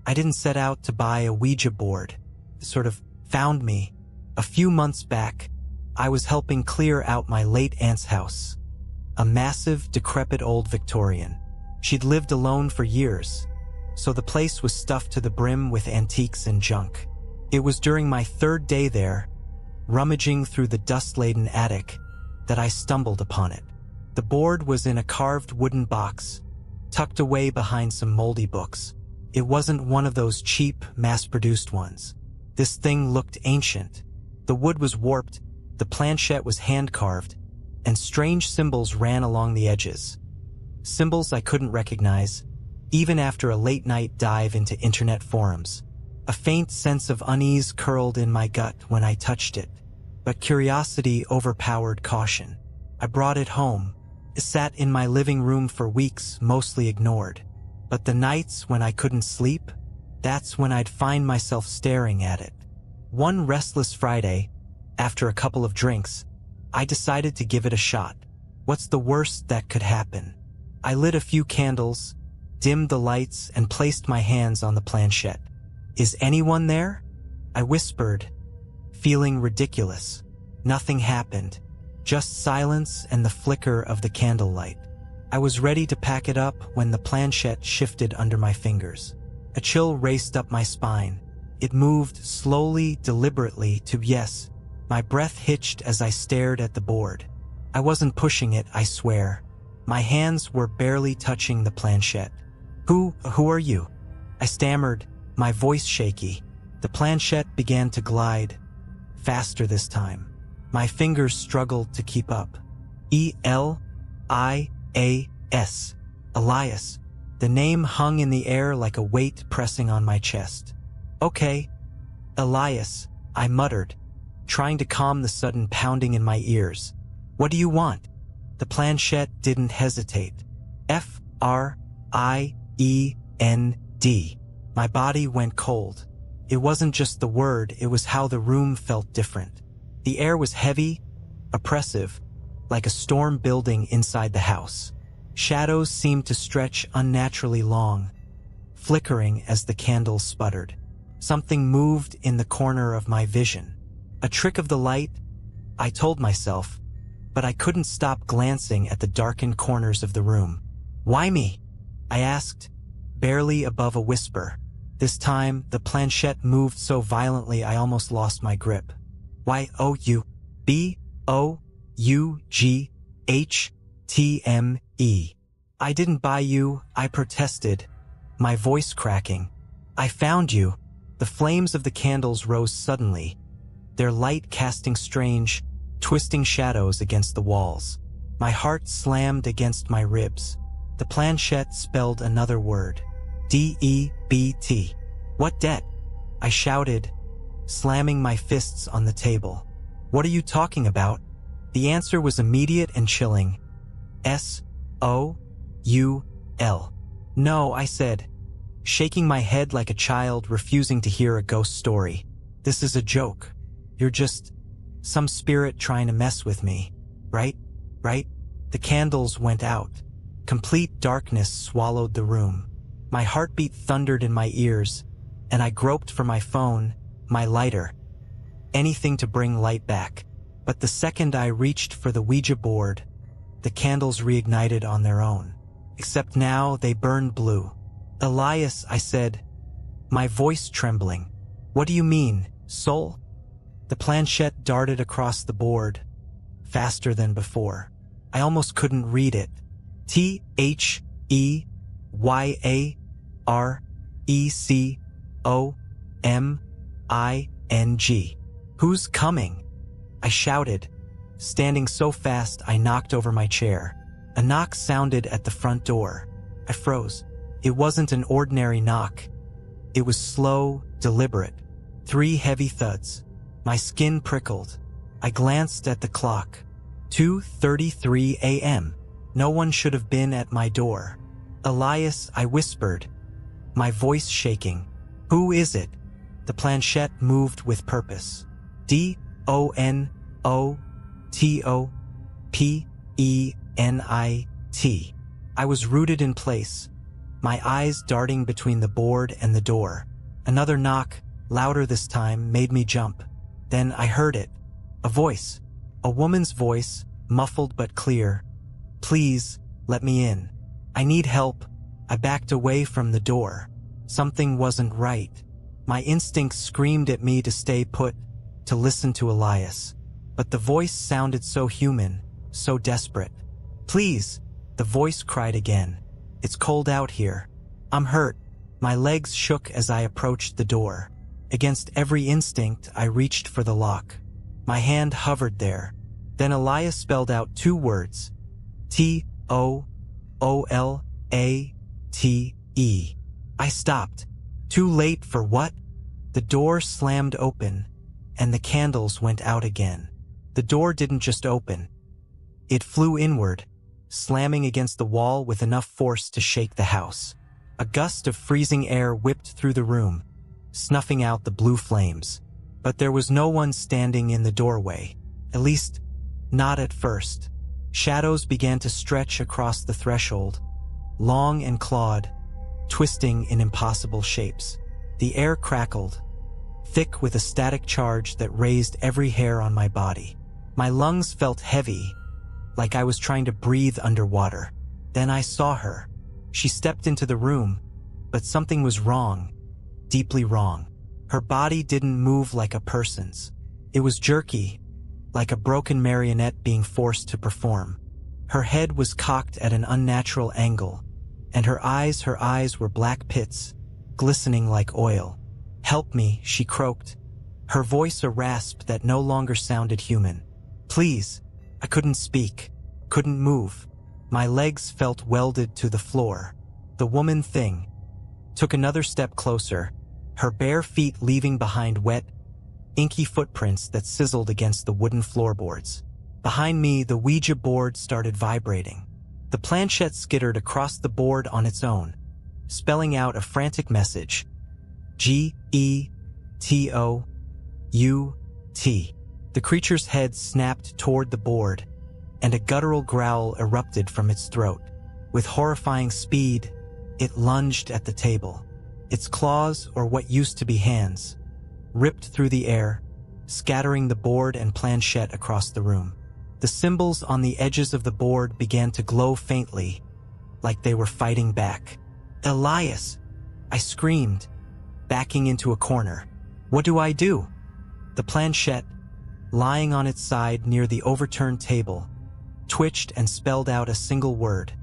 I didn't set out to buy a Ouija board. It sort of found me. A few months back, I was helping clear out my late aunt's house. A massive, decrepit old Victorian. She'd lived alone for years, so the place was stuffed to the brim with antiques and junk. It was during my third day there, rummaging through the dust-laden attic, that I stumbled upon it. The board was in a carved wooden box, tucked away behind some moldy books. It wasn't one of those cheap, mass-produced ones. This thing looked ancient. The wood was warped, the planchette was hand-carved, and strange symbols ran along the edges. Symbols I couldn't recognize, even after a late-night dive into internet forums. A faint sense of unease curled in my gut when I touched it, but curiosity overpowered caution. I brought it home. It sat in my living room for weeks, mostly ignored. But the nights when I couldn't sleep, that's when I'd find myself staring at it. One restless Friday, after a couple of drinks, I decided to give it a shot. What's the worst that could happen? I lit a few candles, dimmed the lights, and placed my hands on the planchette. "Is anyone there?" I whispered, feeling ridiculous. Nothing happened, just silence and the flicker of the candlelight. I was ready to pack it up when the planchette shifted under my fingers. A chill raced up my spine. It moved slowly, deliberately to yes. My breath hitched as I stared at the board. I wasn't pushing it, I swear. My hands were barely touching the planchette. Who are you?" I stammered, my voice shaky. The planchette began to glide, faster this time. My fingers struggled to keep up. Elias. Elias. The name hung in the air like a weight pressing on my chest. "Okay, Elias," I muttered, trying to calm the sudden pounding in my ears. "What do you want?" The planchette didn't hesitate. Friend. My body went cold. It wasn't just the word, it was how the room felt different. The air was heavy, oppressive, like a storm building inside the house. Shadows seemed to stretch unnaturally long, flickering as the candles sputtered. Something moved in the corner of my vision. A trick of the light, I told myself, but I couldn't stop glancing at the darkened corners of the room. "Why me?" I asked, barely above a whisper. This time, the planchette moved so violently I almost lost my grip. "Yougbouchtme. I didn't buy you," I protested, my voice cracking. "I found you." The flames of the candles rose suddenly, their light casting strange, twisting shadows against the walls. My heart slammed against my ribs. The planchette spelled another word. DEBT. "What debt?" I shouted, slamming my fists on the table. "What are you talking about?" The answer was immediate and chilling. SOUL. "No," I said, shaking my head like a child refusing to hear a ghost story. "This is a joke. You're just some spirit trying to mess with me, right? Right?" The candles went out. Complete darkness swallowed the room. My heartbeat thundered in my ears, and I groped for my phone, my lighter, anything to bring light back. But the second I reached for the Ouija board, the candles reignited on their own. Except now they burned blue. "Elias," I said, my voice trembling. "What do you mean, soul?" The planchette darted across the board, faster than before. I almost couldn't read it. THEYARECOMING. "Who's coming?" I shouted, standing so fast I knocked over my chair. A knock sounded at the front door. I froze. It wasn't an ordinary knock. It was slow, deliberate. 3 heavy thuds. My skin prickled. I glanced at the clock. 2:33 a.m. No one should have been at my door. "Elias," I whispered, my voice shaking. "Who is it?" The planchette moved with purpose. DONOTOPENIT. I was rooted in place, my eyes darting between the board and the door. Another knock, louder this time, made me jump. Then I heard it. A voice. A woman's voice, muffled but clear. "Please, let me in. I need help." I backed away from the door. Something wasn't right. My instincts screamed at me to stay put, to listen to Elias. But the voice sounded so human, so desperate. "Please," the voice cried again. "It's cold out here. I'm hurt." My legs shook as I approached the door. Against every instinct, I reached for the lock. My hand hovered there. Then Elias spelled out 2 words. T-O-O-L-A-T-E. I stopped. Too late for what? The door slammed open, and the candles went out again. The door didn't just open. It flew inward, slamming against the wall with enough force to shake the house. A gust of freezing air whipped through the room, snuffing out the blue flames. But there was no one standing in the doorway. At least, not at first. Shadows began to stretch across the threshold, long and clawed, twisting in impossible shapes. The air crackled, thick with a static charge that raised every hair on my body. My lungs felt heavy, like I was trying to breathe underwater. Then I saw her. She stepped into the room, but something was wrong, deeply wrong. Her body didn't move like a person's. It was jerky, like a broken marionette being forced to perform. Her head was cocked at an unnatural angle, and her eyes were black pits, glistening like oil. "Help me," she croaked, her voice a rasp that no longer sounded human. "Please." I couldn't speak, couldn't move. My legs felt welded to the floor. The woman thing took another step closer, her bare feet leaving behind wet, inky footprints that sizzled against the wooden floorboards. Behind me, the Ouija board started vibrating. The planchette skittered across the board on its own, spelling out a frantic message. G-E-T-O-U-T. The creature's head snapped toward the board, and a guttural growl erupted from its throat. With horrifying speed, it lunged at the table. Its claws, or what used to be hands, ripped through the air, scattering the board and planchette across the room. The symbols on the edges of the board began to glow faintly, like they were fighting back. "Elias!" I screamed, backing into a corner. "What do I do?" The planchette, lying on its side near the overturned table, twitched and spelled out a single word.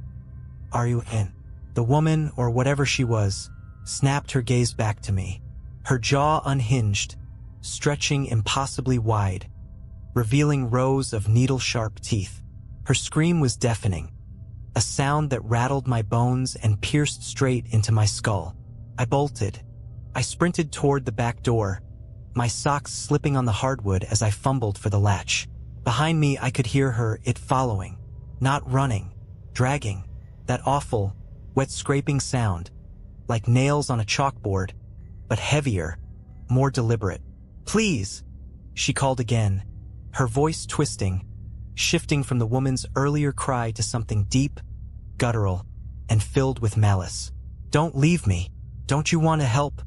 "Are you in?" The woman, or whatever she was, snapped her gaze back to me. Her jaw unhinged, stretching impossibly wide, revealing rows of needle-sharp teeth. Her scream was deafening, a sound that rattled my bones and pierced straight into my skull. I bolted. I sprinted toward the back door, my socks slipping on the hardwood as I fumbled for the latch. Behind me, I could hear her, it following, not running, dragging, that awful, wet scraping sound, like nails on a chalkboard, but heavier, more deliberate. "Please," she called again, her voice twisting, shifting from the woman's earlier cry to something deep, guttural, and filled with malice. "Don't leave me. Don't you want to help?"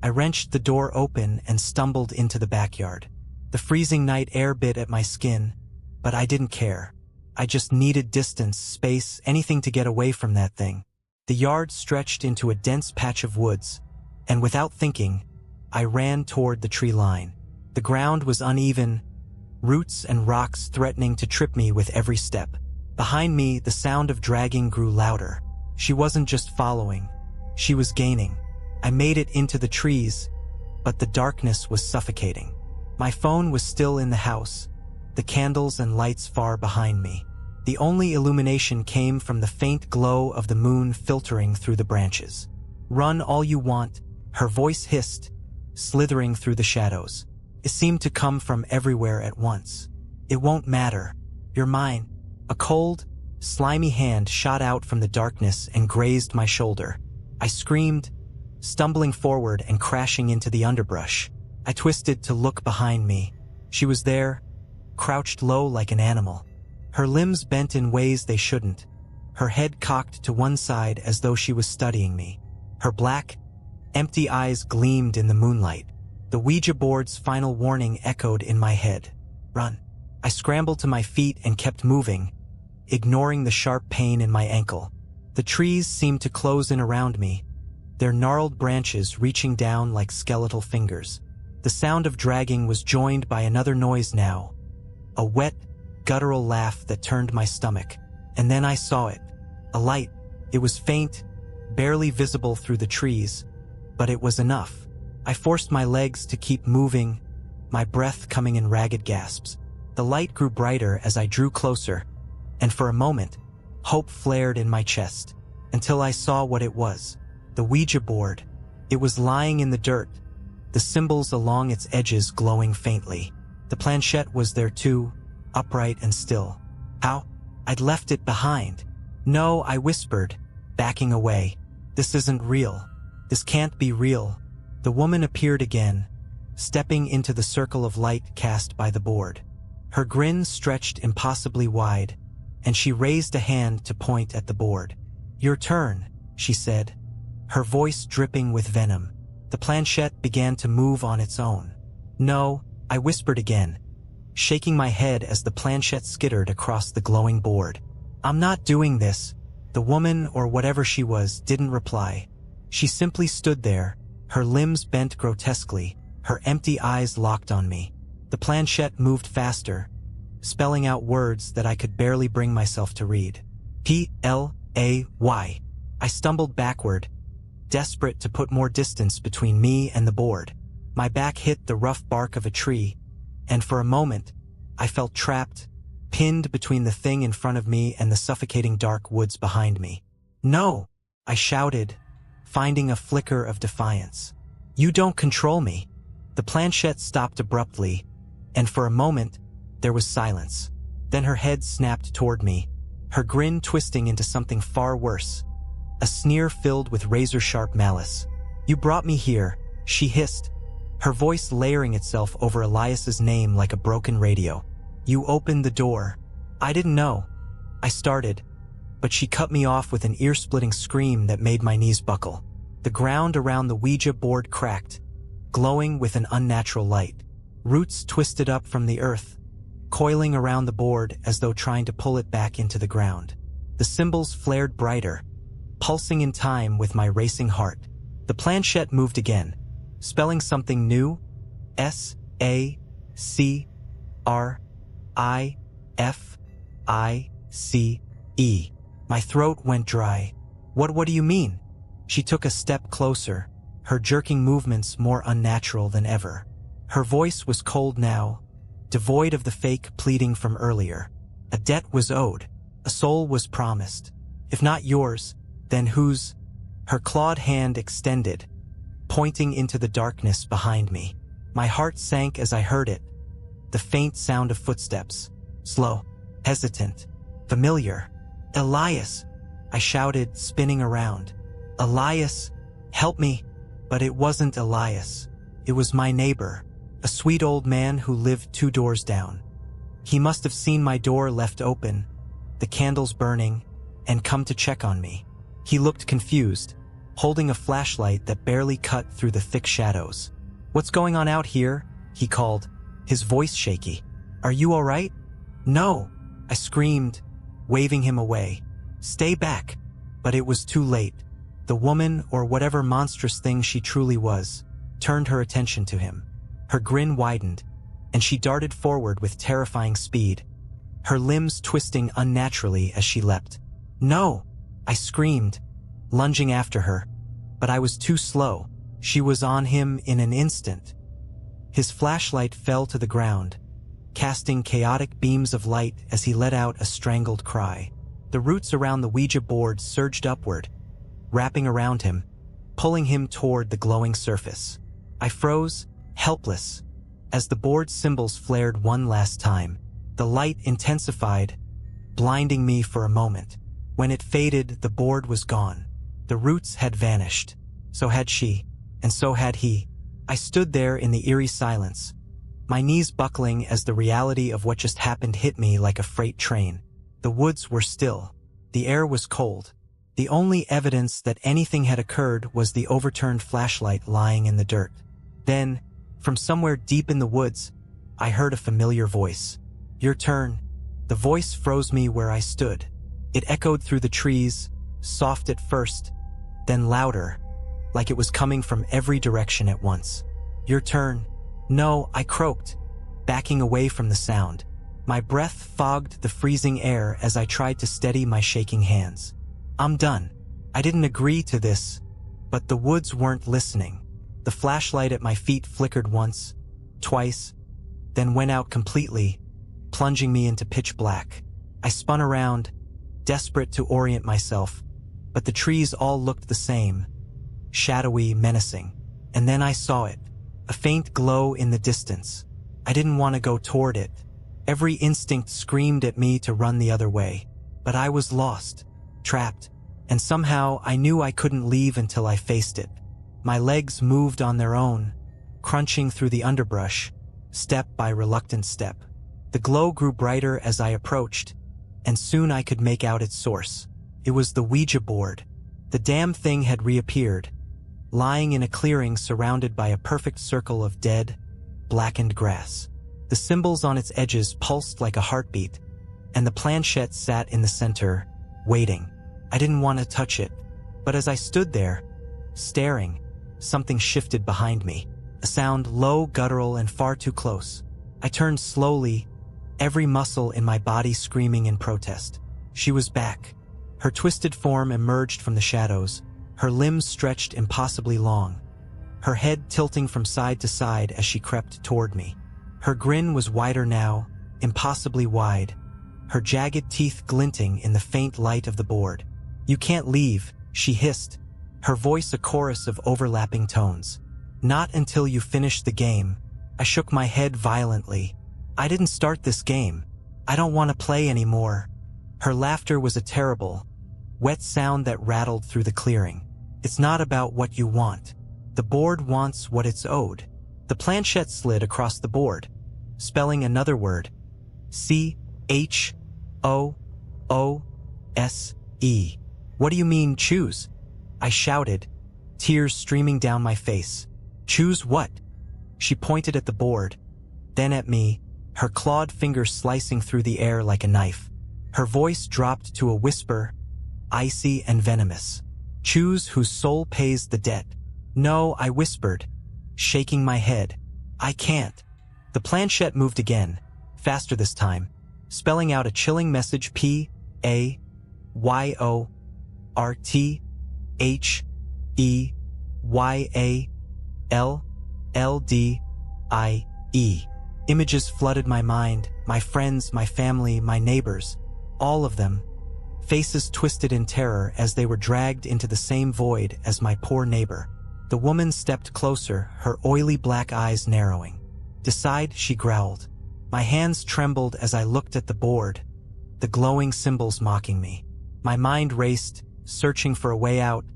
I wrenched the door open and stumbled into the backyard. The freezing night air bit at my skin, but I didn't care. I just needed distance, space, anything to get away from that thing. The yard stretched into a dense patch of woods, and without thinking, I ran toward the tree line. The ground was uneven, roots and rocks threatening to trip me with every step. Behind me, the sound of dragging grew louder. She wasn't just following, she was gaining. I made it into the trees, but the darkness was suffocating. My phone was still in the house, the candles and lights far behind me. The only illumination came from the faint glow of the moon filtering through the branches. "Run all you want," her voice hissed, slithering through the shadows. It seemed to come from everywhere at once. "It won't matter. You're mine." A cold, slimy hand shot out from the darkness and grazed my shoulder. I screamed, stumbling forward and crashing into the underbrush. I twisted to look behind me. She was there, crouched low like an animal. Her limbs bent in ways they shouldn't, her head cocked to one side as though she was studying me. Her black, empty eyes gleamed in the moonlight. The Ouija board's final warning echoed in my head. Run. I scrambled to my feet and kept moving, ignoring the sharp pain in my ankle. The trees seemed to close in around me, their gnarled branches reaching down like skeletal fingers. The sound of dragging was joined by another noise now, a wet, guttural laugh that turned my stomach. And then I saw it. A light. It was faint, barely visible through the trees, but it was enough. I forced my legs to keep moving, my breath coming in ragged gasps. The light grew brighter as I drew closer, and for a moment, hope flared in my chest, until I saw what it was. The Ouija board. It was lying in the dirt, the symbols along its edges glowing faintly. The planchette was there too, upright and still. How? I'd left it behind. No, I whispered, backing away. This isn't real. This can't be real. The woman appeared again, stepping into the circle of light cast by the board. Her grin stretched impossibly wide, and she raised a hand to point at the board. Your turn, she said, her voice dripping with venom. The planchette began to move on its own. No, I whispered again, shaking my head as the planchette skittered across the glowing board. I'm not doing this. The woman, or whatever she was, didn't reply. She simply stood there, her limbs bent grotesquely, her empty eyes locked on me. The planchette moved faster, spelling out words that I could barely bring myself to read. P-L-A-Y. I stumbled backward, desperate to put more distance between me and the board. My back hit the rough bark of a tree, and for a moment, I felt trapped, pinned between the thing in front of me and the suffocating dark woods behind me. No, I shouted, finding a flicker of defiance. You don't control me. The planchette stopped abruptly, and for a moment, there was silence. Then her head snapped toward me, her grin twisting into something far worse, a sneer filled with razor-sharp malice. You brought me here, she hissed, her voice layering itself over Elias's name like a broken radio. You opened the door. I didn't know. I started, but she cut me off with an ear-splitting scream that made my knees buckle. The ground around the Ouija board cracked, glowing with an unnatural light. Roots twisted up from the earth, coiling around the board as though trying to pull it back into the ground. The symbols flared brighter, pulsing in time with my racing heart. The planchette moved again, spelling something new. S-A-C-R-I-F-I-C-E. My throat went dry. What do you mean? She took a step closer, her jerking movements more unnatural than ever. Her voice was cold now, devoid of the fake pleading from earlier. A debt was owed, a soul was promised. If not yours, then whose? Her clawed hand extended, pointing into the darkness behind me. My heart sank as I heard it, the faint sound of footsteps, slow, hesitant, familiar. Elias, I shouted, spinning around. Elias, help me. But it wasn't Elias. It was my neighbor, a sweet old man who lived 2 doors down. He must have seen my door left open, the candles burning, and come to check on me. He looked confused, holding a flashlight that barely cut through the thick shadows. What's going on out here? He called, his voice shaky. Are you all right? No, I screamed, waving him away. Stay back. But it was too late. The woman, or whatever monstrous thing she truly was, turned her attention to him. Her grin widened, and she darted forward with terrifying speed, her limbs twisting unnaturally as she leapt. No! I screamed, lunging after her, but I was too slow. She was on him in an instant. His flashlight fell to the ground, casting chaotic beams of light as he let out a strangled cry. The roots around the Ouija board surged upward, wrapping around him, pulling him toward the glowing surface. I froze, helpless, as the board's symbols flared one last time. The light intensified, blinding me for a moment. When it faded, the board was gone. The roots had vanished. So had she, and so had he. I stood there in the eerie silence, my knees buckling as the reality of what just happened hit me like a freight train. The woods were still, The air was cold. The only evidence that anything had occurred was the overturned flashlight lying in the dirt. Then, from somewhere deep in the woods, I heard a familiar voice. "Your turn." The voice froze me where I stood. It echoed through the trees, soft at first, then louder, like it was coming from every direction at once. "Your turn." "No," I croaked, backing away from the sound. My breath fogged the freezing air as I tried to steady my shaking hands. "I'm done." I didn't agree to this, but the woods weren't listening. The flashlight at my feet flickered once, twice, then went out completely, plunging me into pitch black. I spun around, desperate to orient myself, but the trees all looked the same, shadowy, menacing. And then I saw it, a faint glow in the distance. I didn't want to go toward it. Every instinct screamed at me to run the other way, but I was lost, trapped, and somehow I knew I couldn't leave until I faced it. My legs moved on their own, crunching through the underbrush, step by reluctant step. The glow grew brighter as I approached, and soon I could make out its source. It was the Ouija board. The damn thing had reappeared, lying in a clearing surrounded by a perfect circle of dead, blackened grass. The symbols on its edges pulsed like a heartbeat, and the planchette sat in the center, waiting. I didn't want to touch it, but as I stood there, staring, something shifted behind me. A sound low, guttural, and far too close. I turned slowly, every muscle in my body screaming in protest. She was back. Her twisted form emerged from the shadows, her limbs stretched impossibly long, her head tilting from side to side as she crept toward me. Her grin was wider now, impossibly wide, her jagged teeth glinting in the faint light of the board. "You can't leave," she hissed, her voice a chorus of overlapping tones. "Not until you finish the game." I shook my head violently. "I didn't start this game. I don't want to play anymore." Her laughter was a terrible, wet sound that rattled through the clearing. "It's not about what you want. The board wants what it's owed." The planchette slid across the board, spelling another word. CHOOSE. "What do you mean, choose?" I shouted, tears streaming down my face. "Choose what?" She pointed at the board, then at me, her clawed fingers slicing through the air like a knife. Her voice dropped to a whisper, icy and venomous. "Choose whose soul pays the debt." "No," I whispered, shaking my head. "I can't." The planchette moved again, faster this time, spelling out a chilling message: PAYORTHEYALLDIE. Images flooded my mind, my friends, my family, my neighbors, all of them, faces twisted in terror as they were dragged into the same void as my poor neighbor. The woman stepped closer, her oily black eyes narrowing. "Decide," she growled. My hands trembled as I looked at the board, the glowing symbols mocking me. My mind raced, searching for a way out,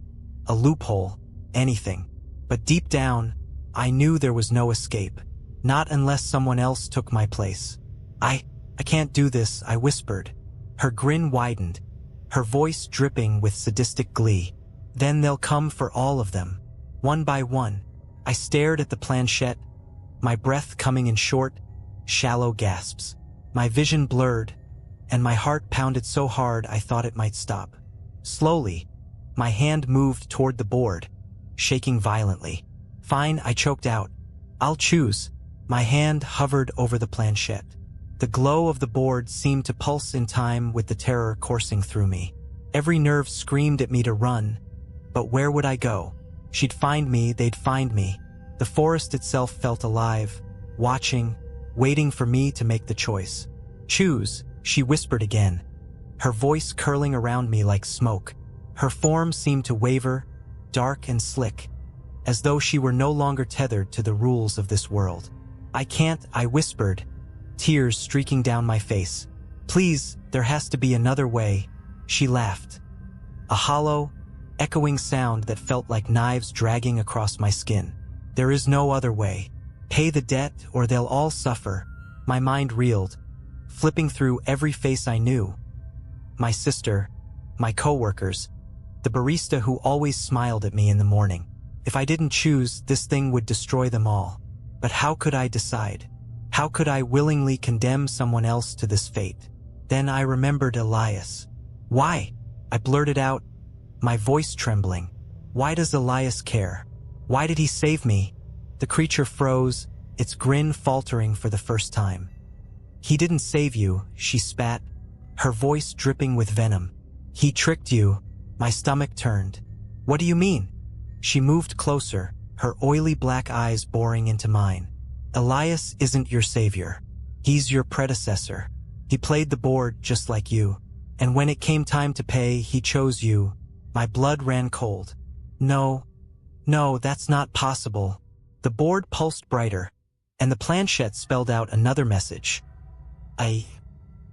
a loophole, anything. But deep down, I knew there was no escape. Not unless someone else took my place. I can't do this," I whispered. Her grin widened, her voice dripping with sadistic glee. "Then they'll come for all of them, one by one." I stared at the planchette, my breath coming in short, shallow gasps. My vision blurred, and my heart pounded so hard I thought it might stop. Slowly, my hand moved toward the board, shaking violently. "Fine," I choked out. "I'll choose." My hand hovered over the planchette. The glow of the board seemed to pulse in time with the terror coursing through me. Every nerve screamed at me to run, but where would I go? She'd find me, they'd find me. The forest itself felt alive, watching, waiting for me to make the choice. "Choose," she whispered again, her voice curling around me like smoke. Her form seemed to waver, dark and slick, as though she were no longer tethered to the rules of this world. "I can't," I whispered, tears streaking down my face. "Please, there has to be another way." She laughed. A hollow, echoing sound that felt like knives dragging across my skin. "There is no other way. Pay the debt or they'll all suffer." My mind reeled, flipping through every face I knew. My sister, my coworkers, the barista who always smiled at me in the morning. If I didn't choose, this thing would destroy them all. But how could I decide? How could I willingly condemn someone else to this fate? Then I remembered Elias. Why? I blurted out, my voice trembling. Why does Elias care? Why did he save me? The creature froze, its grin faltering for the first time. He didn't save you, she spat, her voice dripping with venom. He tricked you. My stomach turned. What do you mean? She moved closer, her oily black eyes boring into mine. Elias isn't your savior. He's your predecessor. He played the board just like you. And when it came time to pay, he chose you. My blood ran cold. No, that's not possible. The board pulsed brighter, and the planchette spelled out another message.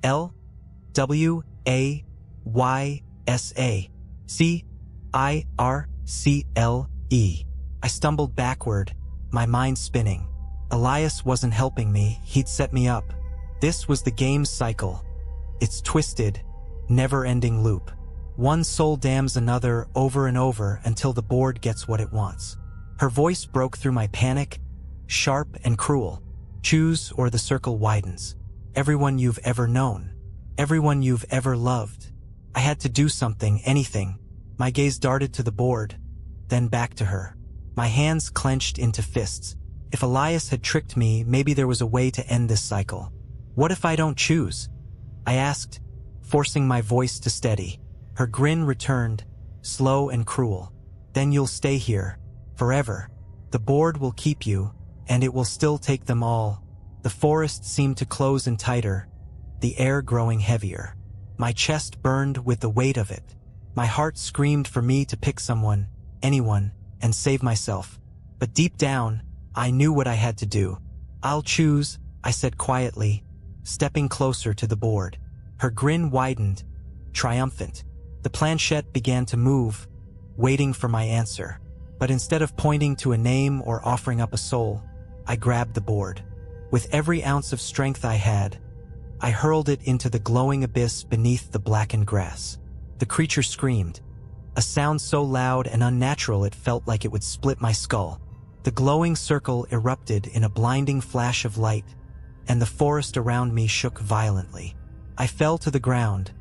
L-W-A-Y-S-A-C-I-R-C-L-E. I stumbled backward, my mind spinning. Elias wasn't helping me, he'd set me up. This was the game's cycle. Its twisted, never-ending loop. One soul damns another over and over until the board gets what it wants. Her voice broke through my panic, sharp and cruel. Choose or the circle widens. Everyone you've ever known. Everyone you've ever loved. I had to do something, anything. My gaze darted to the board, then back to her. My hands clenched into fists. If Elias had tricked me, maybe there was a way to end this cycle. What if I don't choose? I asked, forcing my voice to steady. Her grin returned, slow and cruel. Then you'll stay here, forever. The board will keep you, and it will still take them all. The forest seemed to close in tighter, the air growing heavier. My chest burned with the weight of it. My heart screamed for me to pick someone, anyone, and save myself. But deep down, I knew what I had to do. I'll choose, I said quietly, stepping closer to the board. Her grin widened, triumphant. The planchette began to move, waiting for my answer. But instead of pointing to a name or offering up a soul, I grabbed the board. With every ounce of strength I had, I hurled it into the glowing abyss beneath the blackened grass. The creature screamed, a sound so loud and unnatural it felt like it would split my skull. The glowing circle erupted in a blinding flash of light, and the forest around me shook violently. I fell to the ground,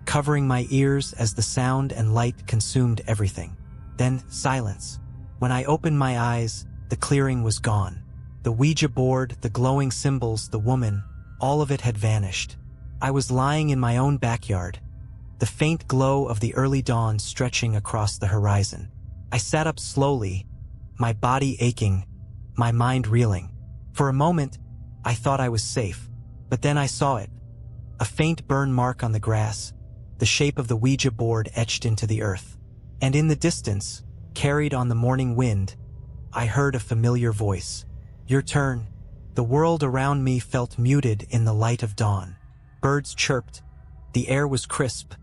covering my ears as the sound and light consumed everything. Then silence. When I opened my eyes, the clearing was gone. The Ouija board, the glowing symbols, the woman, all of it had vanished. I was lying in my own backyard, the faint glow of the early dawn stretching across the horizon. I sat up slowly, my body aching, my mind reeling. For a moment, I thought I was safe, but then I saw it. A faint burn mark on the grass, the shape of the Ouija board etched into the earth. And in the distance, carried on the morning wind, I heard a familiar voice. Your turn. The world around me felt muted in the light of dawn. Birds chirped, the air was crisp,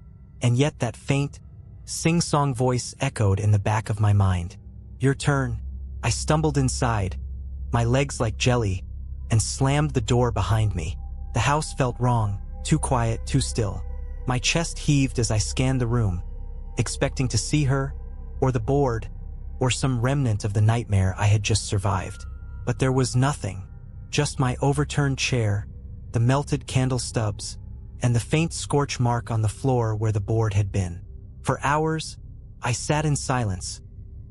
and yet that faint, sing-song voice echoed in the back of my mind. Your turn. I stumbled inside, my legs like jelly, and slammed the door behind me. The house felt wrong, too quiet, too still. My chest heaved as I scanned the room, expecting to see her, or the board, or some remnant of the nightmare I had just survived. But there was nothing, just my overturned chair, the melted candle stubs, and the faint scorch mark on the floor where the board had been. For hours, I sat in silence,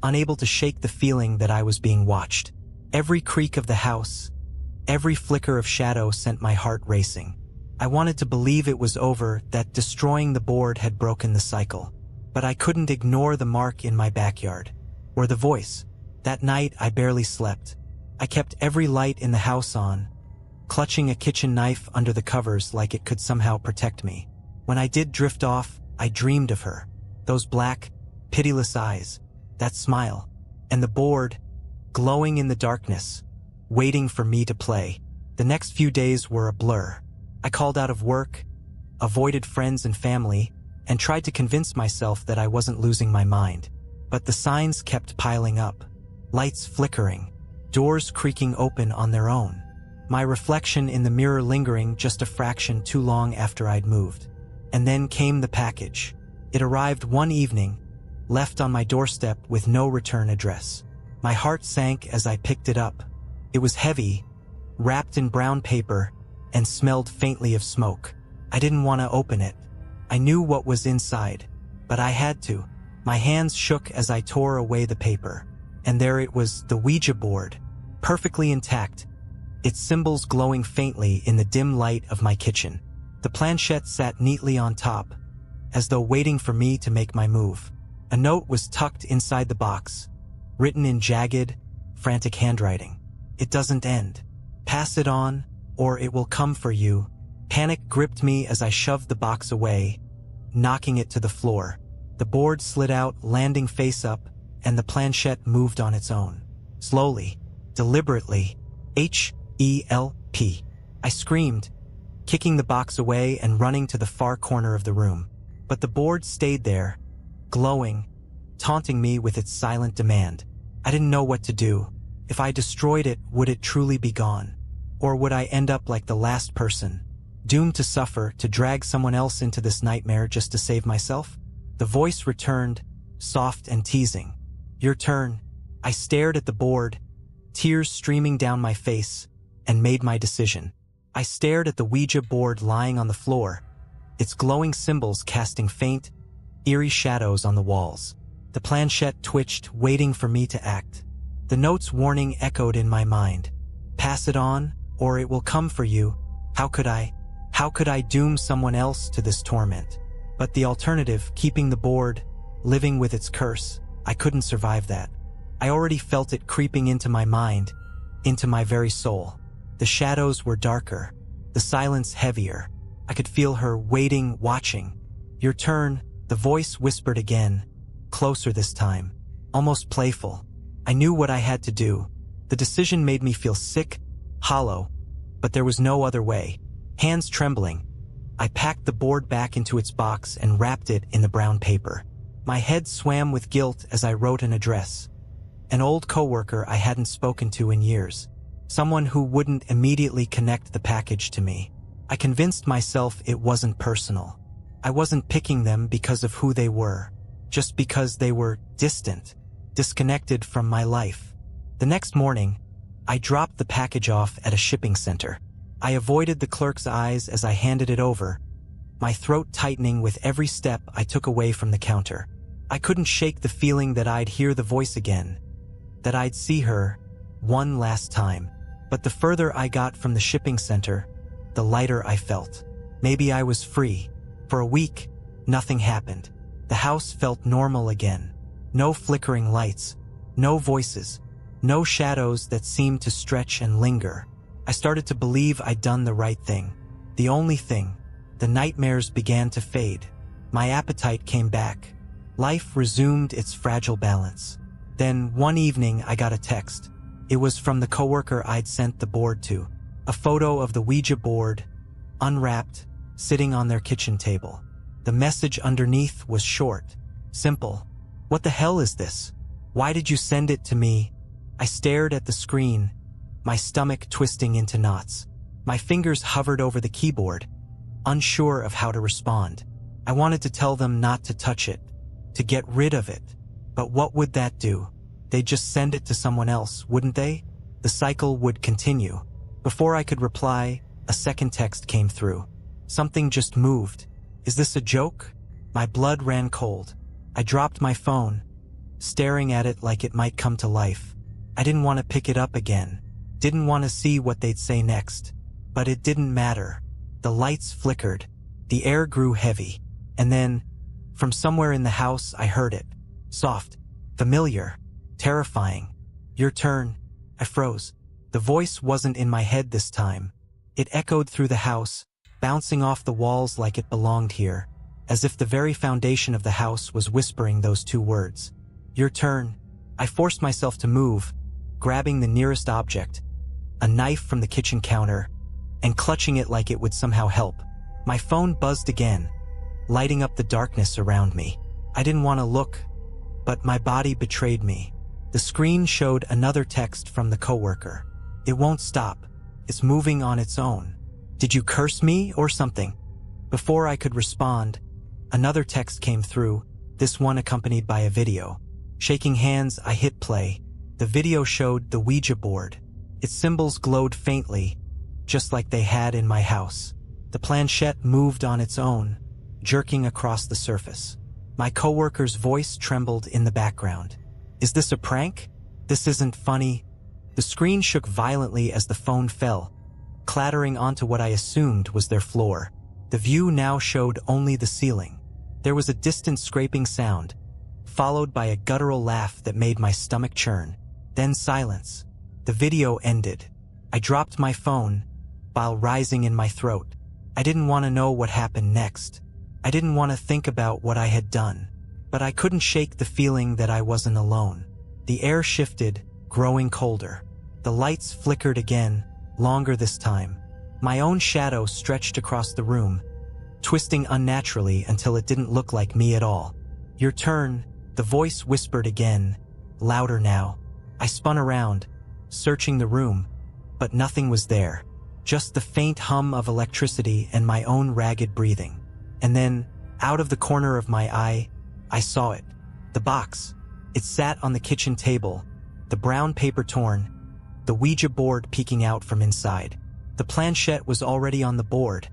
unable to shake the feeling that I was being watched. Every creak of the house, every flicker of shadow sent my heart racing. I wanted to believe it was over, that destroying the board had broken the cycle. But I couldn't ignore the mark in my backyard, or the voice. That night, I barely slept. I kept every light in the house on, clutching a kitchen knife under the covers like it could somehow protect me. When I did drift off, I dreamed of her. Those black, pitiless eyes, that smile, and the board, glowing in the darkness, waiting for me to play. The next few days were a blur. I called out of work, avoided friends and family, and tried to convince myself that I wasn't losing my mind. But the signs kept piling up. Lights flickering, doors creaking open on their own. My reflection in the mirror lingering just a fraction too long after I'd moved. And then came the package. It arrived one evening, left on my doorstep with no return address. My heart sank as I picked it up. It was heavy, wrapped in brown paper, and smelled faintly of smoke. I didn't want to open it. I knew what was inside, but I had to. My hands shook as I tore away the paper. And there it was, the Ouija board, perfectly intact, its symbols glowing faintly in the dim light of my kitchen. The planchette sat neatly on top, as though waiting for me to make my move. A note was tucked inside the box, written in jagged, frantic handwriting. "It doesn't end. Pass it on, or it will come for you." Panic gripped me as I shoved the box away, knocking it to the floor. The board slid out, landing face up, and the planchette moved on its own. Slowly, deliberately, H-E-L-P. I screamed, kicking the box away and running to the far corner of the room. But the board stayed there, glowing, taunting me with its silent demand. I didn't know what to do. If I destroyed it, would it truly be gone? Or would I end up like the last person, doomed to suffer, to drag someone else into this nightmare just to save myself? The voice returned, soft and teasing. "Your turn." I stared at the board, tears streaming down my face, and made my decision. I stared at the Ouija board lying on the floor, its glowing symbols casting faint, eerie shadows on the walls. The planchette twitched, waiting for me to act. The note's warning echoed in my mind. "Pass it on, or it will come for you." How could I doom someone else to this torment? But the alternative, keeping the board, living with its curse, I couldn't survive that. I already felt it creeping into my mind, into my very soul. The shadows were darker, the silence heavier. I could feel her waiting, watching. "Your turn," the voice whispered again, closer this time, almost playful. I knew what I had to do. The decision made me feel sick, hollow, but there was no other way. Hands trembling, I packed the board back into its box and wrapped it in the brown paper. My head swam with guilt as I wrote an address. An old coworker I hadn't spoken to in years. Someone who wouldn't immediately connect the package to me. I convinced myself it wasn't personal. I wasn't picking them because of who they were, just because they were distant, disconnected from my life. The next morning, I dropped the package off at a shipping center. I avoided the clerk's eyes as I handed it over, my throat tightening with every step I took away from the counter. I couldn't shake the feeling that I'd hear the voice again, that I'd see her one last time. But the further I got from the shipping center, the lighter I felt. Maybe I was free. For a week, nothing happened. The house felt normal again. No flickering lights, no voices, no shadows that seemed to stretch and linger. I started to believe I'd done the right thing. The only thing. The nightmares began to fade. My appetite came back. Life resumed its fragile balance. Then, one evening, I got a text. It was from the coworker I'd sent the board to. A photo of the Ouija board, unwrapped, sitting on their kitchen table. The message underneath was short, simple. "What the hell is this? Why did you send it to me?" I stared at the screen, my stomach twisting into knots. My fingers hovered over the keyboard, unsure of how to respond. I wanted to tell them not to touch it, to get rid of it. But what would that do? They'd just send it to someone else, wouldn't they? The cycle would continue. Before I could reply, a second text came through. "Something just moved. Is this a joke?" My blood ran cold. I dropped my phone, staring at it like it might come to life. I didn't want to pick it up again. Didn't want to see what they'd say next. But it didn't matter. The lights flickered. The air grew heavy. And then, from somewhere in the house, I heard it. Soft, familiar, terrifying. "Your turn." I froze. The voice wasn't in my head this time. It echoed through the house, bouncing off the walls like it belonged here, as if the very foundation of the house was whispering those two words. "Your turn." I forced myself to move, grabbing the nearest object, a knife from the kitchen counter, and clutching it like it would somehow help. My phone buzzed again, lighting up the darkness around me. I didn't want to look, but my body betrayed me. The screen showed another text from the coworker. "It won't stop. It's moving on its own. Did you curse me or something?" Before I could respond, Another text came through, this one accompanied by a video. Shaking hands, I hit play. The video showed the Ouija board. Its symbols glowed faintly, just like they had in my house. The planchette moved on its own, jerking across the surface. My coworker's voice trembled in the background. Is this a prank? This isn't funny. The screen shook violently as the phone fell, clattering onto what I assumed was their floor. The view now showed only the ceiling. There was a distant scraping sound, followed by a guttural laugh that made my stomach churn. Then silence. The video ended. I dropped my phone, bile rising in my throat. I didn't want to know what happened next. I didn't want to think about what I had done. But I couldn't shake the feeling that I wasn't alone. The air shifted, growing colder. The lights flickered again, longer this time. My own shadow stretched across the room, twisting unnaturally until it didn't look like me at all. Your turn, the voice whispered again, louder now. I spun around, searching the room, but nothing was there. Just the faint hum of electricity and my own ragged breathing. And then, out of the corner of my eye, I saw it. The box. It sat on the kitchen table, the brown paper torn, the Ouija board peeking out from inside. The planchette was already on the board,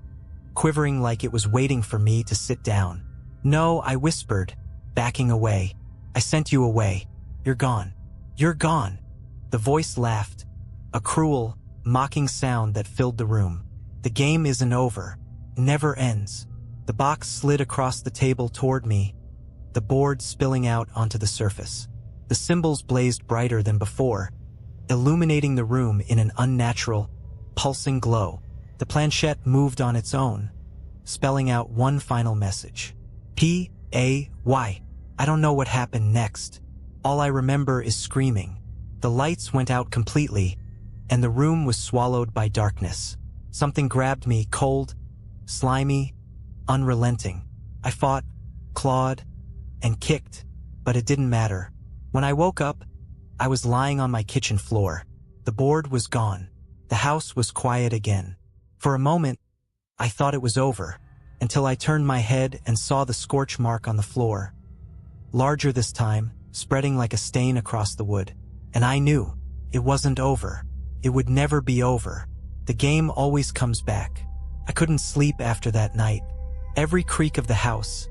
quivering like it was waiting for me to sit down. No, I whispered, backing away. I sent you away. You're gone. You're gone. The voice laughed, a cruel, mocking sound that filled the room. The game isn't over. It never ends. The box slid across the table toward me, the board spilling out onto the surface. The symbols blazed brighter than before, illuminating the room in an unnatural, pulsing glow. The planchette moved on its own, spelling out one final message. P-A-Y. I don't know what happened next. All I remember is screaming. The lights went out completely, and the room was swallowed by darkness. Something grabbed me, cold, slimy, unrelenting. I fought, clawed, and kicked, but it didn't matter. When I woke up, I was lying on my kitchen floor. The board was gone. The house was quiet again. For a moment, I thought it was over, until I turned my head and saw the scorch mark on the floor. Larger this time, spreading like a stain across the wood. And I knew it wasn't over. It would never be over. The game always comes back. I couldn't sleep after that night. Every creak of the house,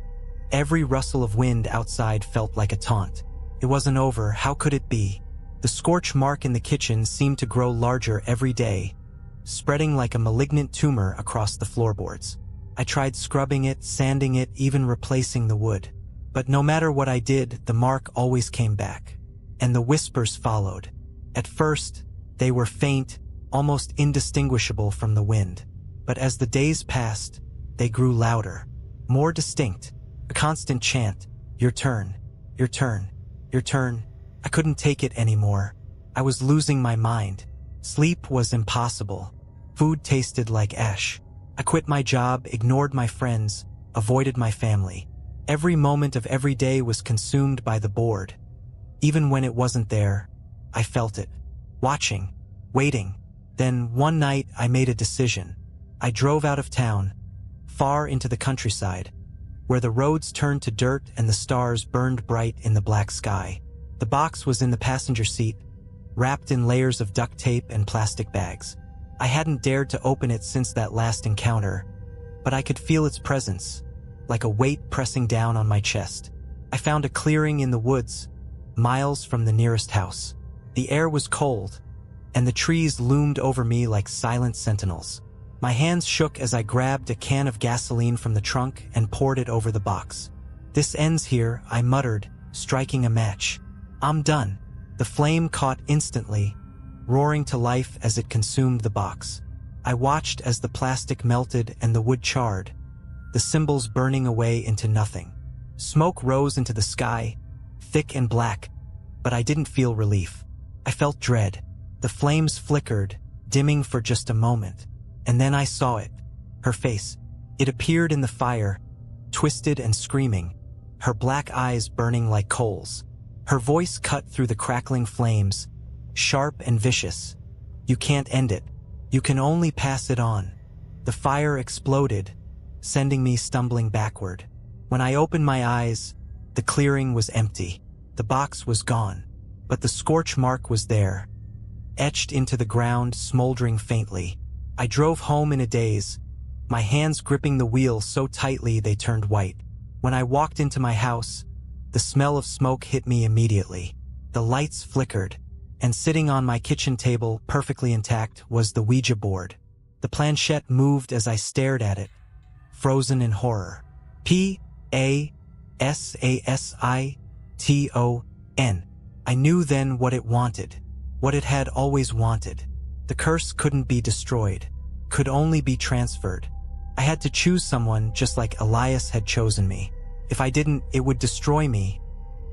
every rustle of wind outside felt like a taunt. It wasn't over. How could it be? The scorch mark in the kitchen seemed to grow larger every day, spreading like a malignant tumor across the floorboards. I tried scrubbing it, sanding it, even replacing the wood. But no matter what I did, the mark always came back. And the whispers followed. At first, they were faint, almost indistinguishable from the wind. But as the days passed, they grew louder, more distinct, a constant chant. Your turn, your turn, your turn. I couldn't take it anymore. I was losing my mind. Sleep was impossible. Food tasted like ash. I quit my job, ignored my friends, avoided my family. Every moment of every day was consumed by the board. Even when it wasn't there, I felt it. Watching, waiting. Then one night I made a decision. I drove out of town, far into the countryside, where the roads turned to dirt and the stars burned bright in the black sky. The box was in the passenger seat, wrapped in layers of duct tape and plastic bags. I hadn't dared to open it since that last encounter, but I could feel its presence, like a weight pressing down on my chest. I found a clearing in the woods, miles from the nearest house. The air was cold, and the trees loomed over me like silent sentinels. My hands shook as I grabbed a can of gasoline from the trunk and poured it over the box. This ends here, I muttered, striking a match. I'm done. The flame caught instantly, roaring to life as it consumed the box. I watched as the plastic melted and the wood charred, the symbols burning away into nothing. Smoke rose into the sky, thick and black, but I didn't feel relief. I felt dread. The flames flickered, dimming for just a moment. And then I saw it. Her face. It appeared in the fire, twisted and screaming, her black eyes burning like coals. Her voice cut through the crackling flames, sharp and vicious. You can't end it. You can only pass it on. The fire exploded, sending me stumbling backward. When I opened my eyes, the clearing was empty. The box was gone, but the scorch mark was there, etched into the ground, smoldering faintly. I drove home in a daze, my hands gripping the wheel so tightly they turned white. When I walked into my house, the smell of smoke hit me immediately. The lights flickered, and sitting on my kitchen table, perfectly intact, was the Ouija board. The planchette moved as I stared at it, frozen in horror. P-A-S-A-S-I-T-O-N. I knew then what it wanted, what it had always wanted. The curse couldn't be destroyed, could only be transferred. I had to choose someone just like Elias had chosen me. If I didn't, it would destroy me,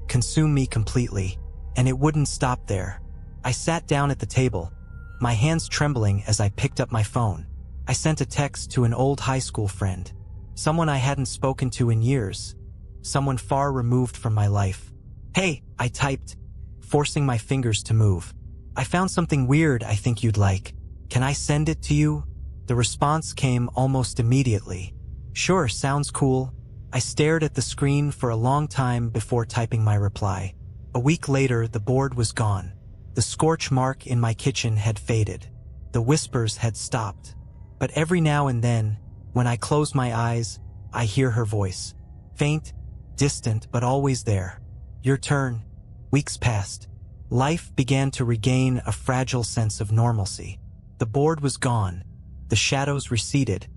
consume me completely, and it wouldn't stop there. I sat down at the table, my hands trembling as I picked up my phone. I sent a text to an old high school friend, someone I hadn't spoken to in years, someone far removed from my life. "Hey," I typed, forcing my fingers to move. "I found something weird I think you'd like. Can I send it to you?" The response came almost immediately. "Sure, sounds cool." I stared at the screen for a long time before typing my reply. A week later, the board was gone. The scorch mark in my kitchen had faded. The whispers had stopped. But every now and then, when I close my eyes, I hear her voice. Faint, distant, but always there. "Your turn." Weeks passed. Life began to regain a fragile sense of normalcy. The board was gone, the shadows receded,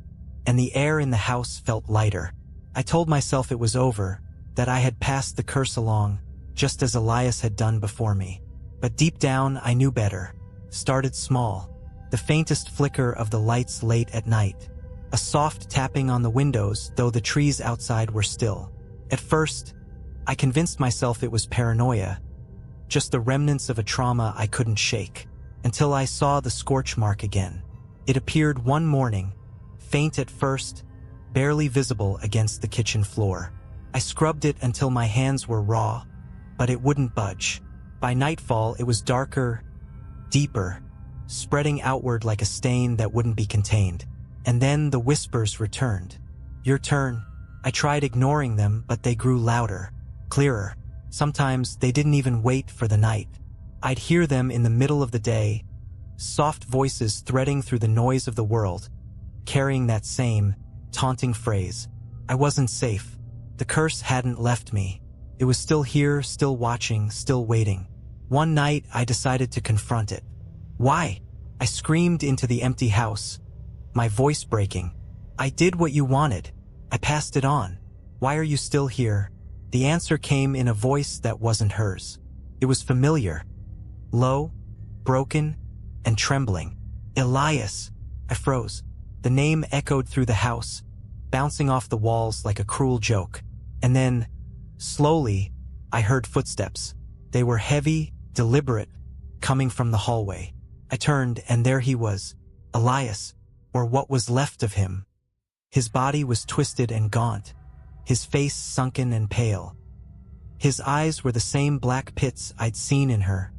and the air in the house felt lighter. I told myself it was over, that I had passed the curse along, just as Elias had done before me. But deep down, I knew better. Started small. The faintest flicker of the lights late at night. A soft tapping on the windows, though the trees outside were still. At first, I convinced myself it was paranoia, just the remnants of a trauma I couldn't shake, until I saw the scorch mark again. It appeared one morning, faint at first, barely visible against the kitchen floor. I scrubbed it until my hands were raw, but it wouldn't budge. By nightfall, it was darker, deeper, spreading outward like a stain that wouldn't be contained. And then the whispers returned. "Your turn." I tried ignoring them, but they grew louder, clearer. Sometimes they didn't even wait for the night. I'd hear them in the middle of the day, soft voices threading through the noise of the world, carrying that same taunting phrase. I wasn't safe. The curse hadn't left me. It was still here, still watching, still waiting. One night, I decided to confront it. "Why?" I screamed into the empty house, my voice breaking. "I did what you wanted. I passed it on. Why are you still here?" The answer came in a voice that wasn't hers. It was familiar, low, broken, and trembling. "Elias." I froze. The name echoed through the house, bouncing off the walls like a cruel joke. And then, slowly, I heard footsteps. They were heavy, deliberate, coming from the hallway. I turned, and there he was, Elias, or what was left of him. His body was twisted and gaunt, his face sunken and pale. His eyes were the same black pits I'd seen in her,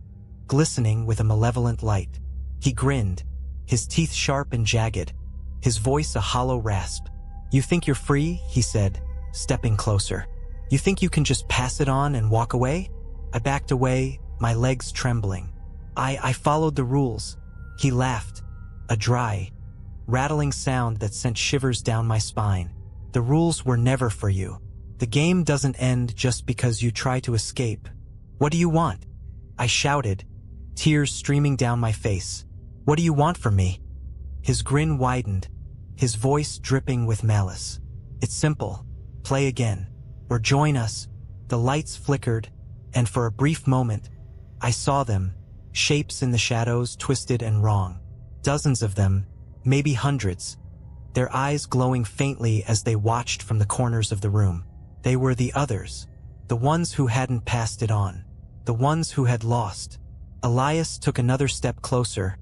glistening with a malevolent light. He grinned, his teeth sharp and jagged, his voice a hollow rasp. "You think you're free?" he said, stepping closer. "You think you can just pass it on and walk away?" I backed away, my legs trembling. I followed the rules." He laughed, a dry, rattling sound that sent shivers down my spine. "The rules were never for you. The game doesn't end just because you try to escape. What do you want?" I shouted, tears streaming down my face. "What do you want from me?" His grin widened, his voice dripping with malice. "It's simple. Play again. Or join us." The lights flickered, and for a brief moment, I saw them, shapes in the shadows, twisted and wrong. Dozens of them, maybe hundreds, their eyes glowing faintly as they watched from the corners of the room. They were the others, the ones who hadn't passed it on, the ones who had lost. Elias took another step closer,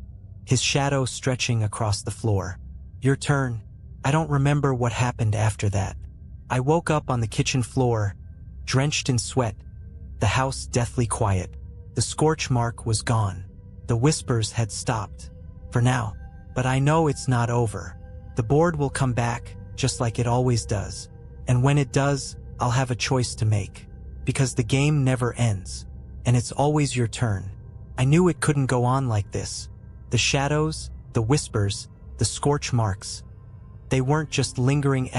his shadow stretching across the floor. "Your turn." I don't remember what happened after that. I woke up on the kitchen floor, drenched in sweat, the house deathly quiet. The scorch mark was gone. The whispers had stopped. For now. But I know it's not over. The board will come back, just like it always does. And when it does, I'll have a choice to make. Because the game never ends, and it's always your turn. I knew it couldn't go on like this. The shadows, the whispers, the scorch marks. They weren't just lingering